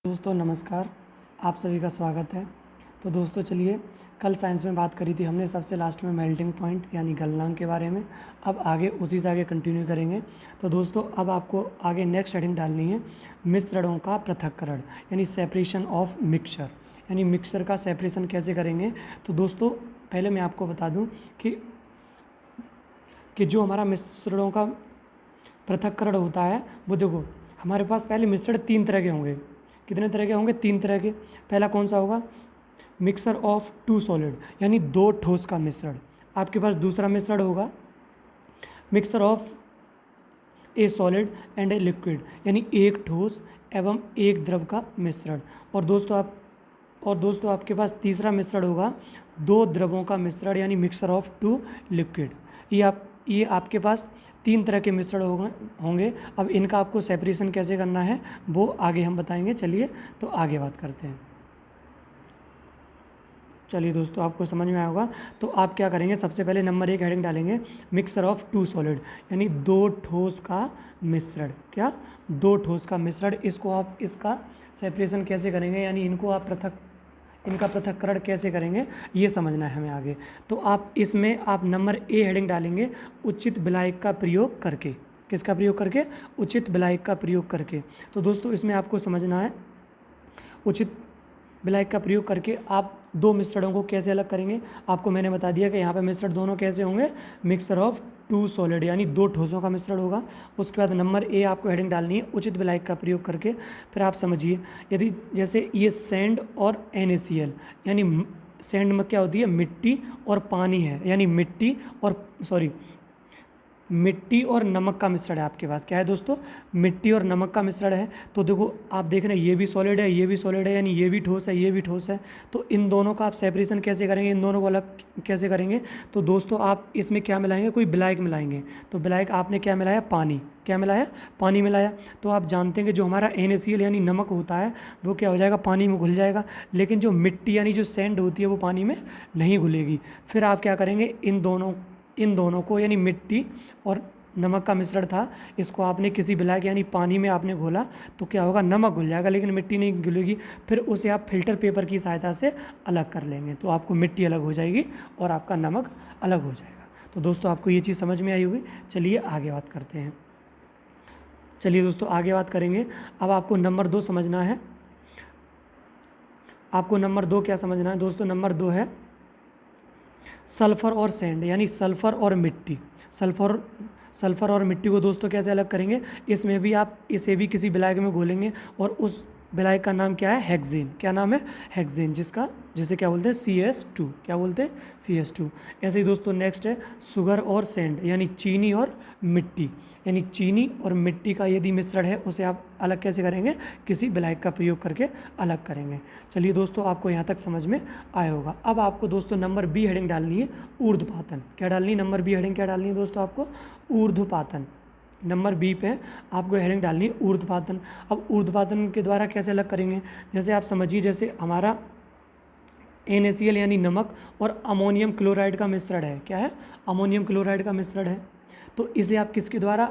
दोस्तों नमस्कार, आप सभी का स्वागत है। तो दोस्तों चलिए, कल साइंस में बात करी थी हमने सबसे लास्ट में मेल्टिंग पॉइंट यानी गलनांक के बारे में। अब आगे उसी से आगे कंटिन्यू करेंगे। तो दोस्तों अब आपको आगे नेक्स्ट हेडिंग डालनी है मिश्रणों का पृथक्करण यानी सेपरेशन ऑफ मिक्सचर, यानी मिक्सचर का सेपरेशन कैसे करेंगे। तो दोस्तों पहले मैं आपको बता दूं कि जो हमारा मिश्रणों का पृथक्करण होता है वो देखो, हमारे पास पहले मिश्रण 3 तरह के होंगे। कितने तरह के होंगे? 3 तरह के। पहला कौन सा होगा? मिक्सर ऑफ 2 सॉलिड यानी 2 ठोस का मिश्रण। आपके पास दूसरा मिश्रण होगा mixer of A solid and a liquid यानी एक ठोस एवं एक द्रव का मिश्रण। और दोस्तों आपके पास तीसरा मिश्रण होगा 2 द्रवों का मिश्रण यानी मिक्सर ऑफ 2 लिक्विड। ये आपके पास 3 तरह के मिश्रण होंगे। अब इनका आपको सेपरेशन कैसे करना है वो आगे हम बताएंगे। चलिए तो आगे बात करते हैं। चलिए दोस्तों, आपको समझ में आया होगा। तो आप क्या करेंगे, सबसे पहले नंबर 1 हेडिंग डालेंगे मिक्सर ऑफ 2 सॉलिड यानी 2 ठोस का मिश्रण। क्या? 2 ठोस का मिश्रण। इसको आप इसका सेपरेशन कैसे करेंगे यानी इनका पृथक्करण कैसे करेंगे ये समझना है हमें आगे। तो आप इसमें आप नंबर ए हेडिंग डालेंगे उचित विलायक का प्रयोग करके। किसका प्रयोग करके? उचित विलायक का प्रयोग करके। तो दोस्तों इसमें आपको समझना है उचित विलायक का प्रयोग करके आप 2 मिश्रणों को कैसे अलग करेंगे। आपको मैंने बता दिया कि यहाँ पे मिश्रण दोनों कैसे होंगे, मिक्सर ऑफ 2 सॉलिड यानी 2 ठोसों का मिश्रण होगा। उसके बाद नंबर ए आपको हेडिंग डालनी है उचित विलायक का प्रयोग करके। फिर आप समझिए, यदि जैसे ये सैंड और NaCl यानी सैंड में क्या होती है, मिट्टी और पानी है, यानी मिट्टी और नमक का मिश्रण है। आपके पास क्या है दोस्तों? मिट्टी और नमक का मिश्रण है। तो देखो आप देख रहे हैं ये भी सॉलिड है, ये भी सॉलिड है, यानी ये भी ठोस है, ये भी ठोस है। तो इन दोनों का आप सेपरेशन कैसे करेंगे, इन दोनों को अलग कैसे करेंगे। तो दोस्तों आप इसमें क्या मिलाएंगे, कोई विलायक मिलाएंगे। तो विलायक आपने क्या मिलाया? पानी। क्या मिलाया? पानी मिलाया। तो आप जानते हैं कि जो हमारा NaCl यानी नमक होता है वो क्या हो जाएगा, पानी में घुल जाएगा। लेकिन जो मिट्टी यानी जो सैंड होती है वो पानी में नहीं घुलेगी। फिर आप क्या करेंगे, इन दोनों को यानी मिट्टी और नमक का मिश्रण था, इसको आपने किसी विलायक यानी पानी में आपने घोला तो क्या होगा, नमक घुल जाएगा लेकिन मिट्टी नहीं घुलेगी। फिर उसे आप फिल्टर पेपर की सहायता से अलग कर लेंगे तो आपको मिट्टी अलग हो जाएगी और आपका नमक अलग हो जाएगा। तो दोस्तों आपको ये चीज़ समझ में आई होगी। चलिए आगे बात करते हैं। चलिए दोस्तों आगे बात करेंगे। अब आपको नंबर 2 समझना है। आपको नंबर 2 क्या समझना है दोस्तों? नंबर 2 है सल्फर और सैंड यानी सल्फर और मिट्टी। सल्फर और मिट्टी को दोस्तों कैसे अलग करेंगे, इसमें भी आप इसे भी किसी विलायक में घोलेंगे और उस विलायक का नाम क्या है? हेक्सेन। क्या नाम है? हेक्सेन, जिसे क्या बोलते हैं? CS2। क्या बोलते हैं? CS2। ऐसे ही दोस्तों नेक्स्ट है शुगर और सैंड यानी चीनी और मिट्टी, यानी चीनी और मिट्टी का यदि मिश्रण है उसे आप अलग कैसे करेंगे, किसी विलायक का प्रयोग करके अलग करेंगे। चलिए दोस्तों आपको यहाँ तक समझ में आया होगा। अब आपको दोस्तों नंबर बी हेडिंग डालनी है ऊर्ध्वपातन। क्या डालनी है? नंबर बी हेडिंग क्या डालनी है दोस्तों आपको? ऊर्ध्वपातन। नंबर बी पे आपको हेडिंग डालनी है ऊर्ध्वपातन। अब ऊर्ध्वपातन के द्वारा कैसे अलग करेंगे, जैसे आप समझिए, जैसे हमारा NaCl यानी नमक और अमोनियम क्लोराइड का मिश्रण है। क्या है? अमोनियम क्लोराइड का मिश्रण है। तो इसे आप किसके द्वारा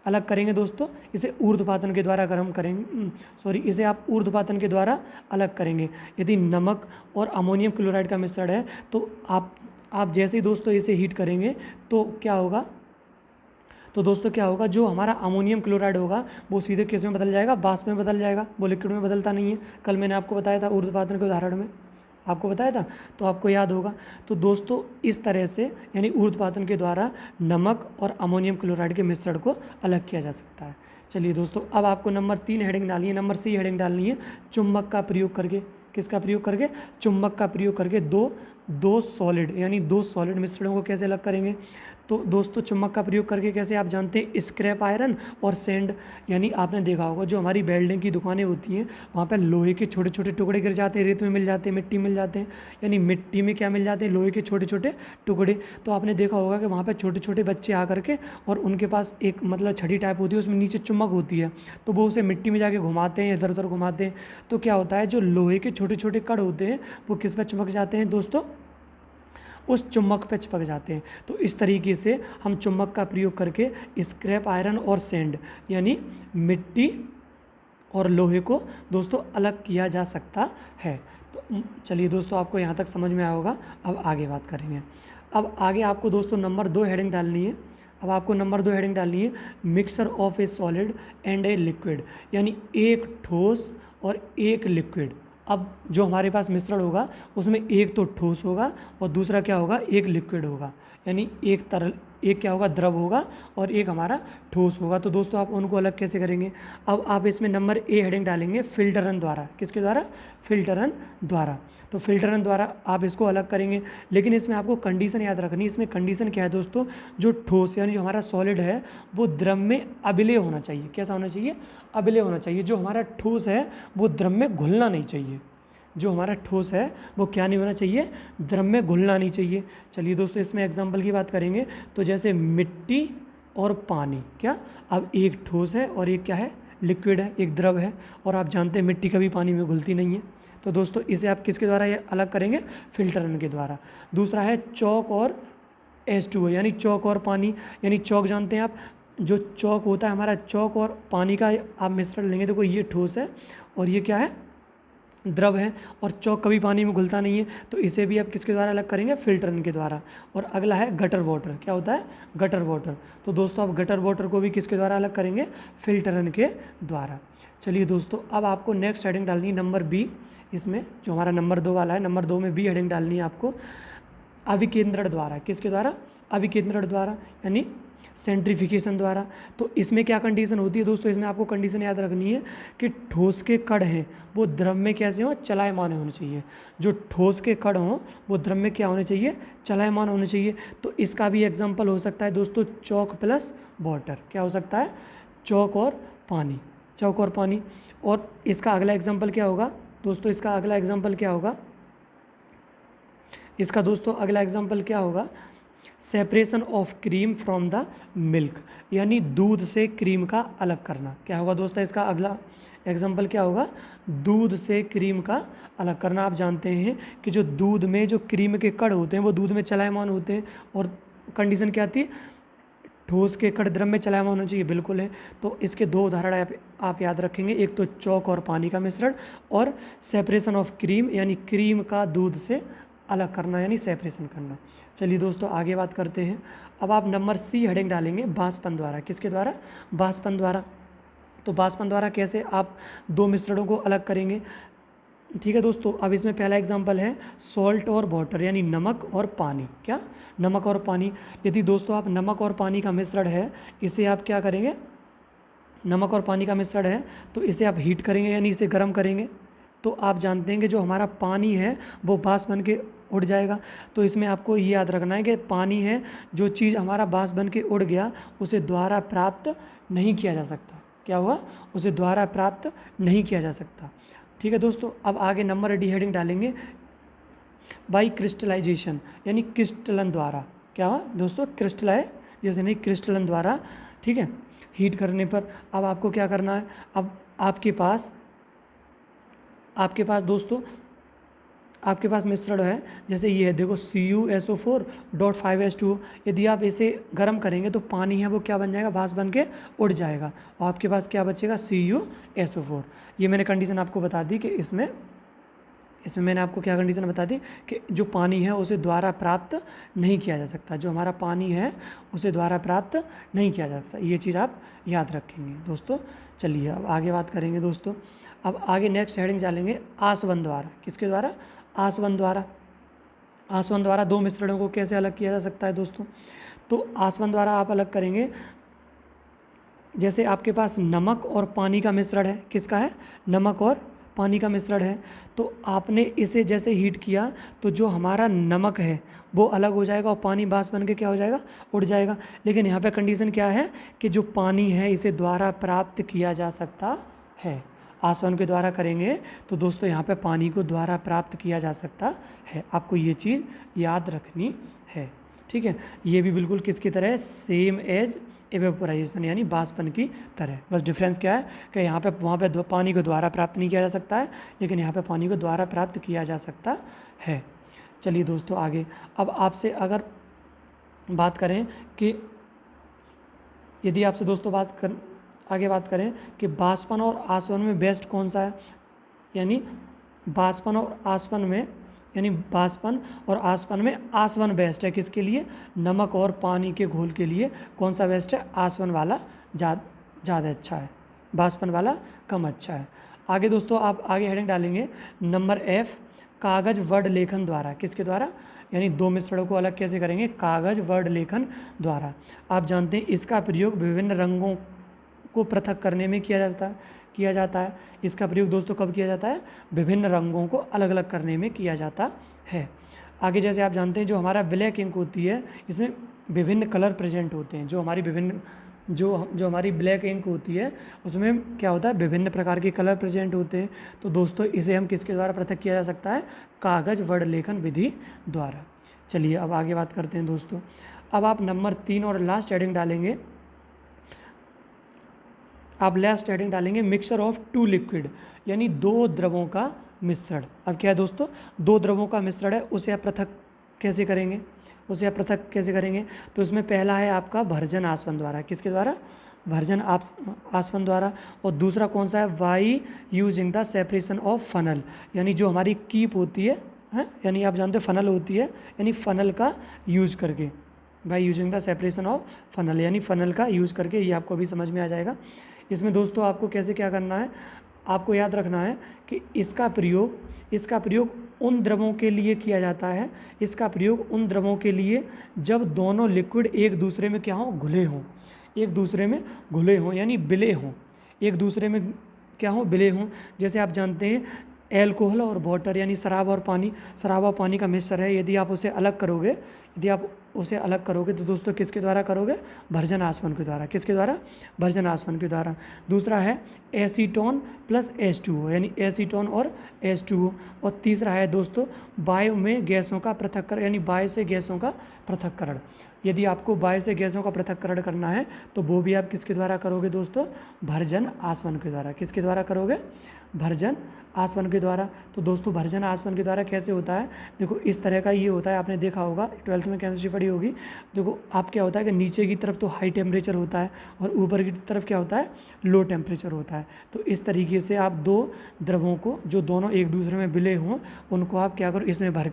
अलग करेंगे दोस्तों? इसे ऊर्ध्वपातन के द्वारा गर्म करेंगे, इसे आप ऊर्ध्वपातन के द्वारा अलग करेंगे। यदि नमक और अमोनियम क्लोराइड का मिश्रण है तो आप जैसे ही दोस्तों इसे हीट करेंगे तो क्या होगा, जो हमारा अमोनियम क्लोराइड होगा वो सीधे किस में बदल जाएगा? वाष्प में बदल जाएगा। वो लिक्विड में बदलता नहीं है। कल मैंने आपको बताया था ऊर्ध्वपातन के उदाहरण में, आपको बताया था तो आपको याद होगा। तो दोस्तों इस तरह से यानी ऊर्ध्वपातन के द्वारा नमक और अमोनियम क्लोराइड के मिश्रण को अलग किया जा सकता है। चलिए दोस्तों अब आपको नंबर 3 हेडिंग डालनी है, नंबर सी हेडिंग डालनी है चुंबक का प्रयोग करके। किसका प्रयोग करके? चुंबक का प्रयोग करके दो सॉलिड यानी 2 सॉलिड मिश्रणों को कैसे अलग करेंगे। तो दोस्तों चुंबक का प्रयोग करके कैसे, आप जानते हैं स्क्रैप आयरन और सैंड, यानी आपने देखा होगा जो हमारी वेल्डिंग की दुकानें होती हैं वहाँ पर लोहे के छोटे छोटे टुकड़े गिर जाते हैं, रेत में मिल जाते हैं, मिट्टी मिल जाते हैं, यानी मिट्टी में क्या मिल जाते हैं? लोहे के छोटे छोटे टुकड़े। तो आपने देखा होगा कि वहाँ पर छोटे छोटे बच्चे आकर के और उनके पास एक मतलब छड़ी टाइप होती है, उसमें नीचे चुंबक होती है, तो वो उसे मिट्टी में जाके घुमाते हैं, इधर उधर घुमाते हैं। तो क्या होता है, जो लोहे के छोटे छोटे कण होते हैं वो किस पर चिपक जाते हैं दोस्तों? उस चुंबक पर चिपक जाते हैं। तो इस तरीके से हम चुंबक का प्रयोग करके स्क्रैप आयरन और सैंड यानी मिट्टी और लोहे को दोस्तों अलग किया जा सकता है। तो चलिए दोस्तों, आपको यहाँ तक समझ में आया होगा। अब आगे बात करेंगे। अब आगे आपको दोस्तों नंबर 2 हेडिंग डालनी है। अब आपको नंबर 2 हेडिंग डालनी है, mixture of A solid and a liquid, यानी एक ठोस और एक लिक्विड। अब जो हमारे पास मिश्रण होगा उसमें एक तो ठोस होगा और दूसरा क्या होगा, एक लिक्विड होगा। यानी एक तरल, एक क्या होगा, द्रव होगा और एक हमारा ठोस होगा। तो दोस्तों आप उनको अलग कैसे करेंगे। अब आप इसमें नंबर ए हेडिंग डालेंगे, फिल्टरन द्वारा। किसके द्वारा, फिल्टरन द्वारा। तो फिल्टरन द्वारा आप इसको अलग करेंगे। लेकिन इसमें आपको कंडीशन याद रखनी है। इसमें कंडीशन क्या है दोस्तों, जो ठोस यानी जो हमारा सॉलिड है वो द्रव में अविलय होना चाहिए। कैसा होना चाहिए, अविलय होना चाहिए। जो हमारा ठोस है वो द्रव में घुलना नहीं चाहिए। जो हमारा ठोस है वो क्या नहीं होना चाहिए, द्रव में घुलना नहीं चाहिए। चलिए दोस्तों, इसमें एग्जाम्पल की बात करेंगे तो जैसे मिट्टी और पानी, क्या, अब एक ठोस है और एक क्या है, लिक्विड है, एक द्रव है। और आप जानते हैं मिट्टी कभी पानी में घुलती नहीं है। तो दोस्तों इसे आप किसके द्वारा ये अलग करेंगे, फिल्टरन के द्वारा। दूसरा है चौक और H2O, यानी चौक और पानी। यानी चौक जानते हैं आप, जो चौक होता है हमारा, चौक और पानी का आप मिश्रण लेंगे। देखो ये ठोस है और ये क्या है, द्रव है। और चौक कभी पानी में घुलता नहीं है, तो इसे भी आप किसके द्वारा अलग करेंगे, फिल्टरन के द्वारा। और अगला है गटर वाटर। क्या होता है, गटर वाटर। तो दोस्तों आप गटर वाटर को भी किसके द्वारा अलग करेंगे, फिल्टरन के द्वारा। चलिए दोस्तों, अब आपको नेक्स्ट हेडिंग डालनी है नंबर बी। इसमें जो हमारा नंबर 2 वाला है, नंबर 2 में बी हेडिंग डालनी है आपको, अभिकेंद्रण द्वारा। किसके द्वारा, अभिकेंद्रण द्वारा, यानी सेंट्रीफिकेशन द्वारा। तो इसमें क्या कंडीशन होती है दोस्तों, इसमें आपको कंडीशन याद रखनी है कि ठोस के कण हैं वो द्रव में कैसे हों, चलायमान होने चाहिए। जो ठोस के कण हों वो द्रव में क्या होने चाहिए, चलायमान होने चाहिए। तो इसका भी एग्जाम्पल हो सकता है दोस्तों चौक प्लस वाटर। क्या हो सकता है, चौक और पानी, चौक और पानी। और इसका अगला एग्जाम्पल क्या होगा दोस्तों, इसका अगला एग्जाम्पल क्या होगा, इसका दोस्तों अगला एग्जाम्पल क्या होगा, separation of cream from the milk, यानी दूध से क्रीम का अलग करना। क्या होगा दोस्तों, इसका अगला एग्जाम्पल क्या होगा, दूध से क्रीम का अलग करना। आप जानते हैं कि जो दूध में जो क्रीम के कण होते हैं वो दूध में चलायमान होते हैं। और कंडीशन क्या आती है, ठोस के कण द्रव में चलायमान होना चाहिए, बिल्कुल है। तो इसके दो उदाहरण आप याद रखेंगे, एक तो चौक और पानी का मिश्रण, और सेपरेशन ऑफ क्रीम, यानी क्रीम का दूध से अलग करना, यानी सेपरेशन करना। चलिए दोस्तों आगे बात करते हैं। अब आप नंबर सी हेडिंग डालेंगे, बाष्पन द्वारा। किसके द्वारा, बाष्पन द्वारा। तो बाष्पन द्वारा कैसे आप दो मिश्रणों को अलग करेंगे, ठीक है दोस्तों। अब इसमें पहला एग्जांपल है सॉल्ट और वाटर, यानी नमक और पानी। क्या, नमक और पानी। यदि दोस्तों आप नमक और पानी का मिश्रण है, इसे आप क्या करेंगे, नमक और पानी का मिश्रण है तो इसे आप हीट करेंगे, यानी इसे गर्म करेंगे। तो आप जानते हैं कि जो हमारा पानी है वो बाष्प बन के उड़ जाएगा। तो इसमें आपको ये याद रखना है कि पानी है, जो चीज़ हमारा बाष्प बन के उड़ गया उसे द्वारा प्राप्त नहीं किया जा सकता। क्या हुआ, उसे द्वारा प्राप्त नहीं किया जा सकता, ठीक है दोस्तों। अब आगे नंबर डी हेडिंग डालेंगे, बाई क्रिस्टलाइजेशन, यानी क्रिस्टलन द्वारा। क्या हुआ दोस्तों, क्रिस्टलाइजेशन यानी क्रिस्टलन द्वारा, ठीक है, हीट करने पर। अब आपको क्या करना है, अब आपके पास दोस्तों आपके पास मिश्रण है, जैसे ये है देखो CuSO4.5H2O। यदि आप इसे गर्म करेंगे तो पानी है वो क्या बन जाएगा, बाष्प बन के उड़ जाएगा और आपके पास क्या बचेगा, CuSO4। ये मैंने कंडीशन आपको बता दी कि इसमें मैंने आपको क्या कंडीशन बता दी कि जो पानी है उसे द्वारा प्राप्त नहीं किया जा सकता। जो हमारा पानी है उसे द्वारा प्राप्त नहीं किया जा सकता, ये चीज़ आप याद रखेंगे दोस्तों। चलिए अब आगे बात करेंगे दोस्तों। अब आगे नेक्स्ट हेडिंग डालेंगे आसवन द्वारा। किसके द्वारा, आसवन द्वारा। आसवन द्वारा दो मिश्रणों को कैसे अलग किया जा सकता है दोस्तों, तो आसवन द्वारा आप अलग करेंगे, जैसे आपके पास नमक और पानी का मिश्रण है। किसका है, नमक और पानी का मिश्रण है। तो आपने इसे जैसे हीट किया तो जो हमारा नमक है वो अलग हो जाएगा और पानी बाष्प बन के क्या हो जाएगा, उड़ जाएगा। लेकिन यहाँ पे कंडीशन क्या है कि जो पानी है इसे द्वारा प्राप्त किया जा सकता है। आसवन के द्वारा करेंगे तो दोस्तों यहाँ पे पानी को द्वारा प्राप्त किया जा सकता है। आपको ये चीज़ याद रखनी है, ठीक है। ये भी बिल्कुल किसकी तरह है, सेम एज एवेपोराइजेशन, यानी बाष्पन की तरह। बस डिफरेंस क्या है कि यहाँ पे वहाँ पे पानी को द्वारा प्राप्त नहीं किया जा सकता है, लेकिन यहाँ पे पानी को द्वारा प्राप्त किया जा सकता है। चलिए दोस्तों आगे, अब आपसे अगर बात करें कि यदि आपसे दोस्तों आगे बात करें कि बाष्पन और आसवन में बेस्ट कौन सा है, यानी बाष्पन और आसवन में, यानी बाष्पन और आसवन में आसवन बेस्ट है किसके लिए, नमक और पानी के घोल के लिए कौन सा बेस्ट है, आसवन वाला ज़्यादा अच्छा है, बाष्पन वाला कम अच्छा है। आगे दोस्तों आप आगे हेडिंग डालेंगे नंबर एफ, कागज वर्ड लेखन द्वारा, किसके द्वारा, यानी दो मिश्रणों को अलग कैसे करेंगे, कागज वर्ड लेखन द्वारा। आप जानते हैं इसका प्रयोग विभिन्न रंगों को पृथक करने में किया जाता है। इसका प्रयोग दोस्तों कब किया जाता है, विभिन्न रंगों को अलग अलग करने में किया जाता है। आगे जैसे आप जानते हैं जो हमारा ब्लैक इंक होती है इसमें विभिन्न कलर प्रेजेंट होते हैं, जो हमारी ब्लैक इंक होती है उसमें क्या होता है, विभिन्न प्रकार के कलर प्रेजेंट होते हैं। तो दोस्तों इसे हम किसके द्वारा पृथक किया जा सकता है, कागज वर्ड लेखन विधि द्वारा। चलिए अब आगे बात करते हैं दोस्तों। अब आप नंबर 3 और लास्ट हेडिंग डालेंगे, मिक्सचर ऑफ टू लिक्विड, यानी दो द्रवों का मिश्रण। अब क्या है दोस्तों, दो द्रवों का मिश्रण है, उसे आप पृथक कैसे करेंगे, तो इसमें पहला है आपका भर्जन आसवन द्वारा, किसके द्वारा, भर्जन आसवन द्वारा। और दूसरा कौन सा है, by using the separation of funnel, यानी जो हमारी कीप होती है, यानी आप जानते हो फनल होती है, यानी फनल का यूज करके, by using the separation of funnel, यानी फनल का यूज करके, ये आपको अभी समझ में आ जाएगा। इसमें दोस्तों आपको कैसे क्या करना है, आपको याद रखना है कि इसका प्रयोग उन द्रवों के लिए किया जाता है, इसका प्रयोग उन द्रवों के लिए जब दोनों लिक्विड एक दूसरे में क्या हो, घुले हों, यानी बिले हों, एक दूसरे में क्या हो, बिले हों। जैसे आप जानते हैं एल्कोहल और वाटर, यानी शराब और पानी का मिश्रण है, यदि आप उसे अलग करोगे तो दोस्तों किसके द्वारा करोगे, भर्जन आसवन के द्वारा, किसके द्वारा, भर्जन आसवन के द्वारा। दूसरा है एसीटोन प्लस H2O, यानी एसीटोन और H2O। और तीसरा है दोस्तों वायु में गैसों का पृथक्करण, यानी वायु से गैसों का पृथक्करण। यदि आपको वायु से गैसों का पृथक्करण करना है तो वो भी आप किसके द्वारा करोगे दोस्तों, भर्जन आसवन के द्वारा, किसके द्वारा करोगे, भर्जन आसवन के द्वारा। तो दोस्तों भर्जन आसवन के द्वारा कैसे होता है, देखो इस तरह का ये होता है, आपने देखा होगा 12th में केमिस्ट्री पढ़ी होगी। देखो आप क्या होता है कि नीचे की तरफ तो हाई टेम्परेचर होता है और ऊपर की तरफ क्या होता है, लो टेम्परेचर होता है। तो इस तरीके से आप दो द्रवों को जो दोनों एक दूसरे में विलय हों उनको आप क्या करो, इसमें भर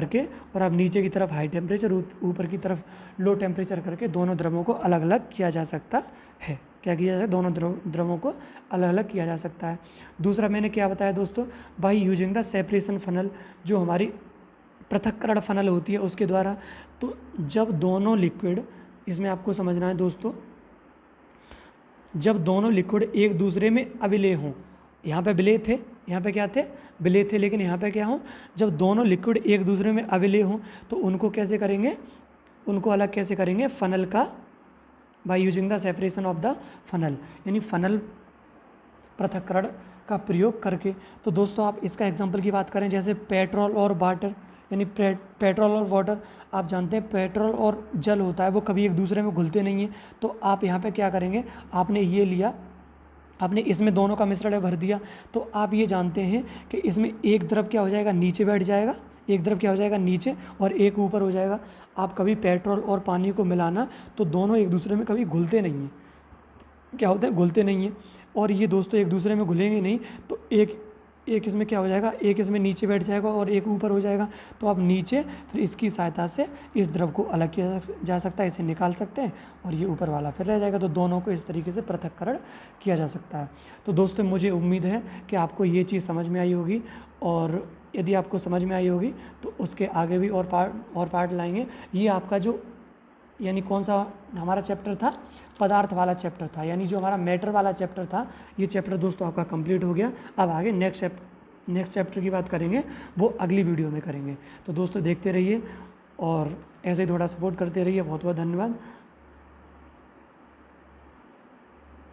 के और आप नीचे की तरफ हाई टेम्परेचर ऊपर की तरफ लो टेम्परेचर करके दोनों द्रवों को अलग अलग किया जा सकता है। क्या किया जाए, दोनों द्रवों को अलग अलग किया जा सकता है। दूसरा मैंने क्या बताया दोस्तों, by using the separation funnel, जो हमारी पृथक्करण फनल होती है उसके द्वारा। तो जब दोनों लिक्विड, इसमें आपको समझना है दोस्तों, जब दोनों लिक्विड एक दूसरे में अविलय हों, यहाँ पे विलय थे, यहाँ पे क्या थे, विलय थे, लेकिन यहाँ पे क्या हो, जब दोनों लिक्विड एक दूसरे में अविलय हों तो उनको कैसे करेंगे, उनको अलग कैसे करेंगे, फनल का, by using the separation of the funnel, यानी फनल पृथक्करण का प्रयोग करके। तो दोस्तों आप इसका एग्जांपल की बात करें, जैसे पेट्रोल और वाटर, यानी पेट्रोल और वाटर, आप जानते हैं पेट्रोल और जल होता है वो कभी एक दूसरे में घुलते नहीं हैं। तो आप यहाँ पे क्या करेंगे, आपने ये लिया, आपने इसमें दोनों का मिश्रण भर दिया, तो आप ये जानते हैं कि इसमें एक द्रव क्या हो जाएगा, नीचे बैठ जाएगा, एक द्रव क्या हो जाएगा, नीचे, और एक ऊपर हो जाएगा। आप कभी पेट्रोल और पानी को मिलाना तो दोनों एक दूसरे में कभी घुलते नहीं हैं, क्या होते हैं, घुलते नहीं हैं। और ये दोस्तों एक दूसरे में घुलेंगे नहीं, तो एक इसमें क्या हो जाएगा, एक इसमें नीचे बैठ जाएगा और एक ऊपर हो जाएगा। तो आप नीचे फिर इसकी सहायता से इस द्रव को अलग किया जा सकता है, इसे निकाल सकते हैं, और ये ऊपर वाला फिर रह जाएगा। तो दोनों को इस तरीके से पृथक्करण किया जा सकता है। तो दोस्तों मुझे उम्मीद है कि आपको ये चीज़ समझ में आई होगी, और यदि आपको समझ में आई होगी तो उसके आगे भी और पार्ट लाएंगे। ये आपका जो, यानी कौन सा हमारा चैप्टर था, पदार्थ वाला चैप्टर था, यानी जो हमारा मैटर वाला चैप्टर था, ये चैप्टर दोस्तों आपका कंप्लीट हो गया। अब आगे नेक्स्ट चैप्टर की बात करेंगे, वो अगली वीडियो में करेंगे। तो दोस्तों देखते रहिए और ऐसे ही थोड़ा सपोर्ट करते रहिए। बहुत बहुत धन्यवाद।